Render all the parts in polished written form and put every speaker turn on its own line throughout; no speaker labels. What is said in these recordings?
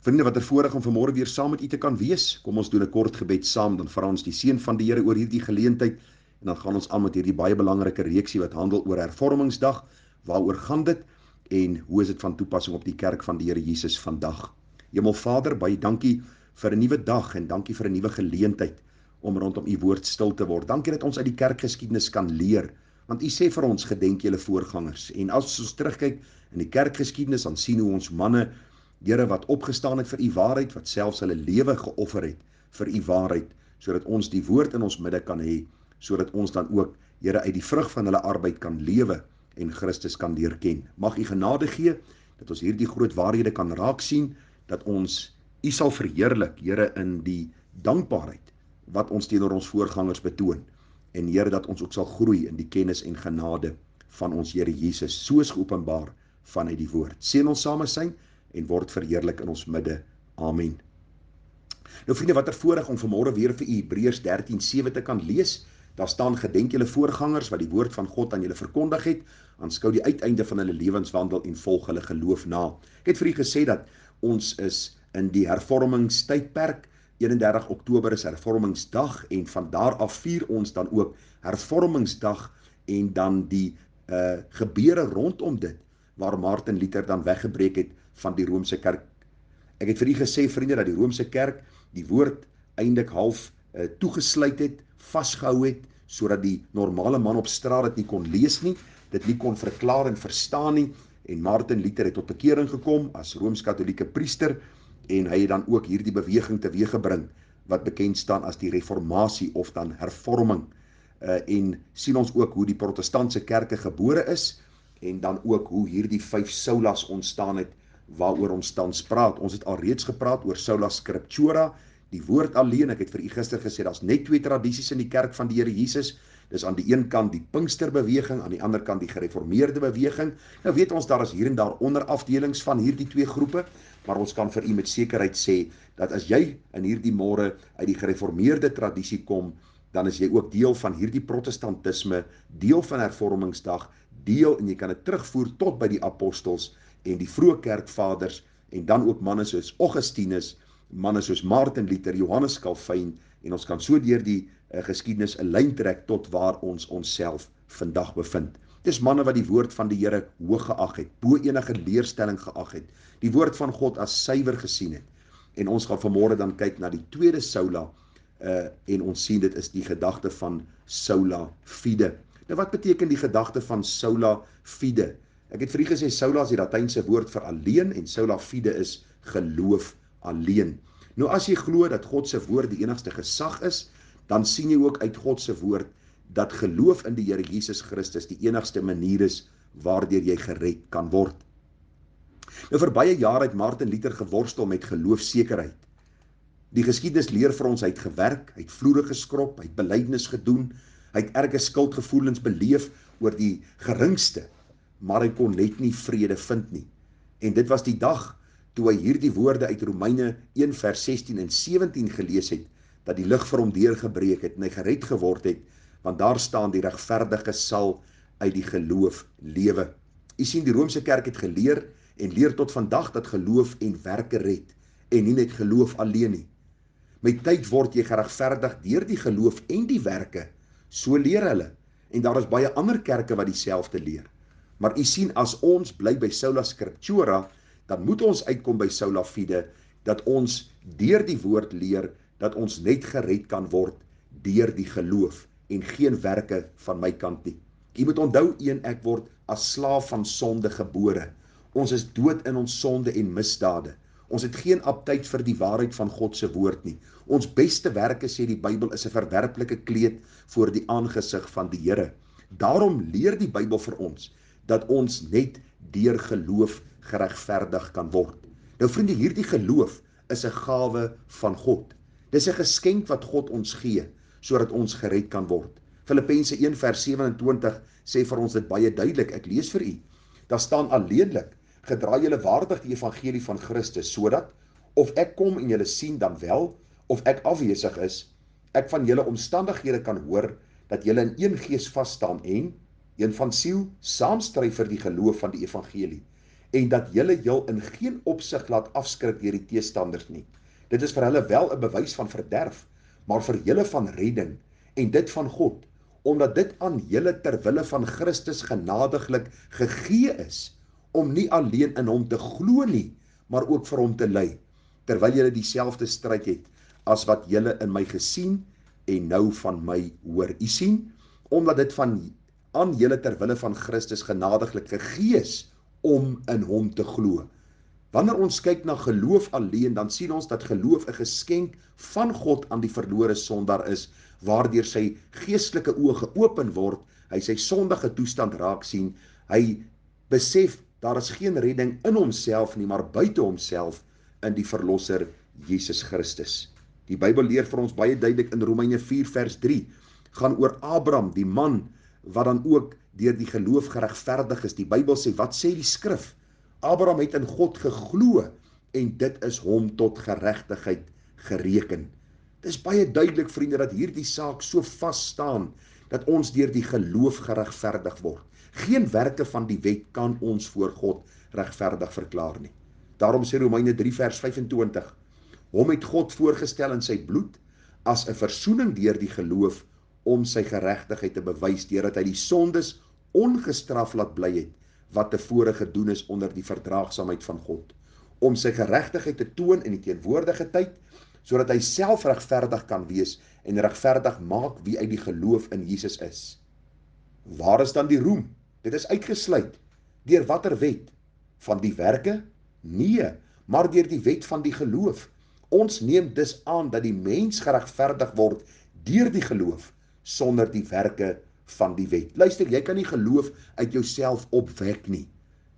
Vriende, wat 'n voorreg om vanmôre weer saam met u te kan wees. Kom ons doen 'n kort gebed saam, dan vra ons die seën van die Here oor hierdie geleentheid en dan gaan ons aan met hierdie baie belangrike reeksie wat handel oor Hervormingsdag. Waaroor gaan dit en hoe is dit van toepassing op die kerk van die Here Jesus vandag? Hemelvader, baie dankie vir 'n nuwe dag en dankie vir 'n nuwe geleentheid om rondom u woord stil te word. Dankie dat ons uit die kerkgeskiedenis kan leer, want u sê vir ons, gedenk julle voorgangers. En as ons terugkyk in die kerkgeskiedenis, dan sien hoe ons manne, Here, wat opgestaan het vir u waarheid, wat selfs hulle lewe geoffer het vir u waarheid, sodat ons die woord in ons midde kan hê, sodat ons dan ook, Here, uit die vrug van hulle arbeid kan lewe en Christus kan leer ken. Mag u genade gee, dat ons hierdie groot waarhede kan raak sien, dat ons u sal verheerlik, Here, in die dankbaarheid wat ons teenoor ons voorgangers betoon, en Here, dat ons ook sal groei in die kennis en genade van ons Here Jesus, soos geopenbaar vanuit die woord. Seën ons samesyn en word verheerlik in ons midde. Amen. Nou vriende, wat 'n voorreg om vanmôre weer vir u Hebreërs 13:7 te kan lees. Daar staan, gedenk julle voorgangers wat die woord van God aan julle verkondig het, aanskou die uiteinde van hulle lewenswandel en volg hulle geloof na. Ek het vir u gesê dat ons is in die hervormingstydperk. 31 Oktober is Hervormingsdag en van daar af vier ons dan ook Hervormingsdag en dan die gebeure rondom dit, waar Martin Luther dan weggebreek het van die Romeinse kerk. Ek het vir u gesê, vriende, dat die Romeinse kerk die woord eintlik half toegesluit het, vasgehou het, sodat die normale man op straat dit nie kon lees nie, dit nie kon verklaar en verstaan nie, en Martin Luther het tot bekering gekom as Rooms-Katolieke priester, en hy het dan ook hierdie beweging teweeggebring, wat bekend staan as die reformatie of dan hervorming, en sien ons ook hoe die protestantse kerke gebore is, en dan ook hoe hierdie 5 solas ontstaan het, waaroor ons tans praat. Ons het alreeds gepraat oor sola scriptura, die woord alleen. Ek het vir u gister gesê, daar's net 2 tradisies in die kerk van die Here Jesus. Dis aan die een kant die Pinksterbeweging, aan die ander kant die gereformeerde beweging. Nou weet ons, daar is hier en daar onderafdelings van hierdie 2 groepe, maar ons kan vir u met sekerheid sê, dat as jy in hierdie môre uit die gereformeerde tradisie kom, dan is jy ook deel van hierdie protestantisme, deel van Hervormingsdag, deel, en jy kan dit terugvoer tot by die apostels en die vroeë kerkvaders, en dan ook manne soos Augustinus, manne soos Martin Luther, Johannes Calvin, en ons kan so deur die geskiedenis 'n lyn trek tot waar ons onsself vandag bevind. Dis manne wat die woord van die Here hoog geag het, bo enige leerstelling geag het, die woord van God as suiwer gesien het. En ons gaan vanmôre dan kyk na die tweede sola, en ons sien dit is die gedagte van sola fide. Nou wat beteken die gedagte van sola fide? Ek het vir u gesê, sola is die Latynse woord vir alleen, en sola fide is geloof alleen. Nou as jy glo dat God se woord die enigste gesag is, dan sien jy ook uit God se woord dat geloof in die Here Jesus Christus die enigste manier is waardeur jy gered kan word. Nou vir baie jare het Martin Luther geworstel met geloofsekerheid. Die geskiedenis leer vir ons, hy het gewerk, hy het vloere geskrob, hy het belydenis gedoen, hy het erge skuldgevoelens beleef oor die geringste, maar hy kon net nie vrede vind nie. En dit was die dag toe hy hierdie woorde uit Romeine 1 vers 16 en 17 gelees het, dat die lig vir hom deurgebreek het en hy gered geword het, want daar staan, die regverdige sal uit die geloof lewe. U sien, die Romeinse kerk het geleer en leer tot vandag dat geloof en werke red, en nie net geloof alleen nie. Met tyd word jy geregverdig deur die geloof en die werke, so leer hulle, en daar is baie ander kerke wat dieselfde leer. Maar u sien, as ons bly by sola scriptura, dan moet ons uitkom by sola fide, dat ons deur die woord leer, dat ons net gered kan word deur die geloof, en geen werke van my kant nie. Jy moet onthou, ek word as slaaf van sonde gebore. Ons is dood in ons sonde en misdade. Ons het geen aptyd vir die waarheid van God se woord nie. Ons beste werke, sê die Bybel, is 'n verwerplike kleed voor die aangesig van die Here. Daarom leer die Bybel vir ons dat ons net deur geloof geregverdig kan word. Nou vriende, hierdie geloof is 'n gawe van God. Dis 'n geskenk wat God ons gee, sodat ons gered kan word. Filippense 1 vers 27 sê vir ons dit baie duidelik. Ek lees vir u. Daar staan, alleenlik gedra julle waardig die evangelie van Christus, sodat, of ek kom en julle sien dan wel, of ek afwesig is, ek van julle omstandighede kan hoor, dat julle in een gees vas staan en, een van siel, saamstry vir die geloof van die evangelie, en dat julle jul in geen opsig laat afskrik deur die teestanders nie. Dit is vir hulle wel 'n bewys van verderf, maar vir julle van redding, en dit van God, omdat dit aan julle ter wille van Christus genadiglik gegee is, om nie alleen in hom te glo nie, maar ook vir hom te ly, terwyl julle dieselfde stryd het, as wat julle in my gesien en nou van my hoor. U sien, omdat dit aan julle ter wille van Christus genadiglik gegee is, om in hom te glo. Wanneer ons kyk na geloof alleen, dan sien ons dat geloof 'n geskenk van God aan die verlore sondaar is, waardeur sy geestelike oë geopen word, hy sy sondige toestand raak sien, hy besef daar is geen redding in homself nie, maar buite homself in die verlosser Jesus Christus. Die Bybel leer vir ons baie duidelik in Romeine 4 vers 3, gaan oor Abraham, die man wat dan ook deur die geloof geregverdig is. Die Bybel sê, wat sê die skrif? Abraham het in God geglo en dit is hom tot geregtigheid gereken. Dit is baie duidelik, vriende, dat hierdie saak so vas staan, dat ons deur die geloof geregverdig word. Geen werke van die wet kan ons voor God regverdig verklaar nie. Daarom sê Romeine 3 vers 25, hom het God voorgestel in sy bloed, as 'n versoening deur die geloof, om sy geregtigheid te bewys, deurdat hy die sondes ongestraf laat bly het, wat tevore gedoen is onder die verdraagsaamheid van God, om sy geregtigheid te toon in die teenwoordige tyd, sodat hy self regverdig kan wees en regverdig maak wie uit die geloof in Jesus is. Waar is dan die roem? Dit is uitgesluit. Deur watter wet? Van die werke? Nee, maar deur die wet van die geloof. Ons neem dus aan dat die mens geregverdig word deur die geloof, sonder die werke van die wet. Luister, jy kan nie geloof uit jouself opwek nie.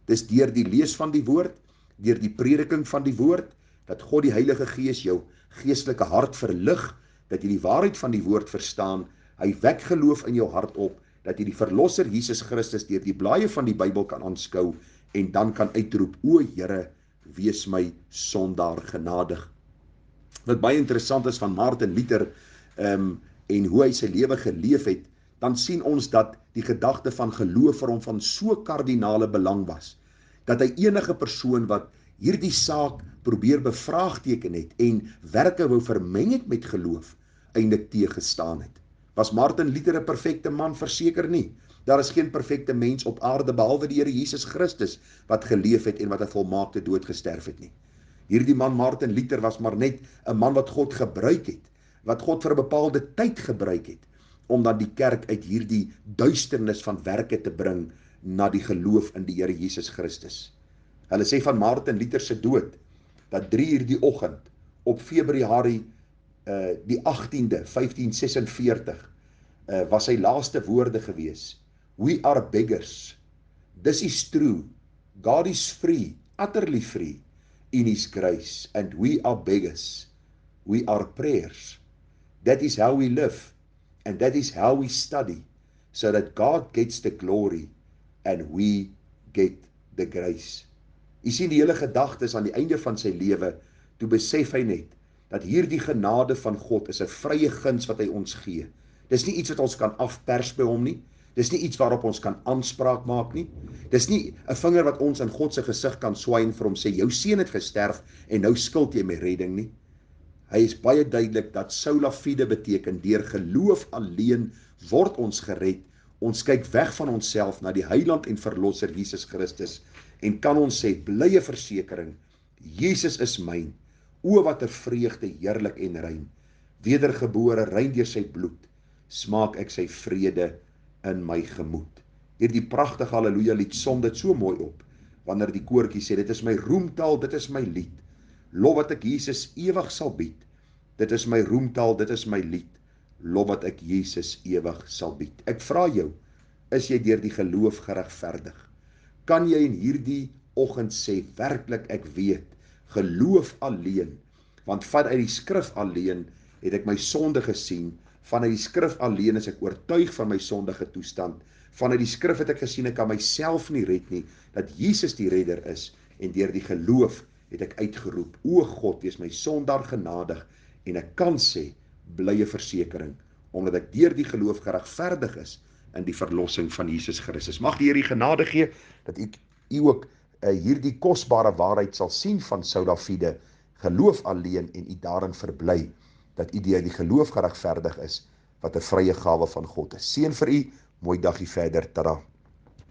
Dis deur die lees van die woord, deur die prediking van die woord, dat God die Heilige Gees jou geestelike hart verlig, dat jy die waarheid van die woord verstaan, hy wek geloof in jou hart op, dat jy die verlosser Jesus Christus deur die blaaie van die Bybel kan aanskou, en dan kan uitroep, o Here, wees my sondaar genadig. Wat baie interessant is van Martin Luther, en hoe hy sy lewe geleef het, dan sien ons dat die gedagte van geloof vir hom van so kardinale belang was, dat hy enige persoon wat hierdie saak probeer bevraagteken het en werke wou vermeng het met geloof, eintlik teëgestaan het. Was Martin Luther 'n perfekte man? Verseker nie. Daar is geen perfekte mens op aarde behalwe die Here Jesus Christus wat geleef het en wat 'n volmaakte dood gesterf het nie. Hierdie man Martin Luther was maar net 'n man wat God gebruik het, wat God vir 'n bepaalde tyd gebruik het, om dan die kerk uit hierdie duisternis van werke te bring na die geloof in die Here Jesus Christus. Hulle sê van Martin Luther se dood, dat 3:00 die oggend, op Februarie die 18de, 1546, was sy laaste woorde gewees. We are beggars. This is true. God is free, utterly free, in His grace, and we are beggars. We are prayers. That is how we live, and that is how we study, so that God gets the glory, and we get the grace. U sien, die hele gedagte is aan die einde van sy lewe, toe besef hy net, dat hierdie genade van God is 'n vrye guns wat hy ons gee. Dis nie iets wat ons kan afpers by hom nie. Dis nie iets waarop ons kan aanspraak maak nie. Dis nie 'n vinger wat ons in God se gesig kan swaai en vir hom sê, jou seun het gesterf en nou skuld jy my redding nie. Hy is baie duidelik dat sola fide beteken, deur geloof alleen word ons gered. Ons kyk weg van onsself na die Heiland en Verlosser Jesus Christus en kan ons sê, blye versekering, Jesus is myn. O wat 'n vreugde, heerlik en rein. Wedergebore, rein deur sy bloed, smaak ek sy vrede in my gemoed. Hierdie pragtige haleluja lied som dit so mooi op, wanneer die koortjie sê, dit is my roemtaal, dit is my lied. Lof wat ek Jesus ewig sal bied. Dit is my roemtaal, dit is my lied. Lof wat ek Jesus ewig sal bied. Ek vra jou, is jy deur die geloof geregverdig? Kan jy in hierdie oggend sê, werklik ek weet, geloof alleen, want vanuit die skrif alleen het ek my sonde gesien, vanuit die skrif alleen is ek oortuig van my sondige toestand, vanuit die skrif het ek gesien, ek kan myself nie red nie, dat Jesus die redder is, en deur die geloof het ek uitgeroep, o God, wees my sondaar genadig, en ek kan sê, blye versekering, omdat ek deur die geloof geregverdig is, in die verlossing van Jesus Christus. Mag die Here genade gee, dat u ook hierdie kosbare waarheid sal sien van sola fide, geloof alleen en u daarin verbly, dat u deur die geloof geregverdig is, wat 'n vrye gawe van God is. Seën vir u, mooi dagie verder, tada.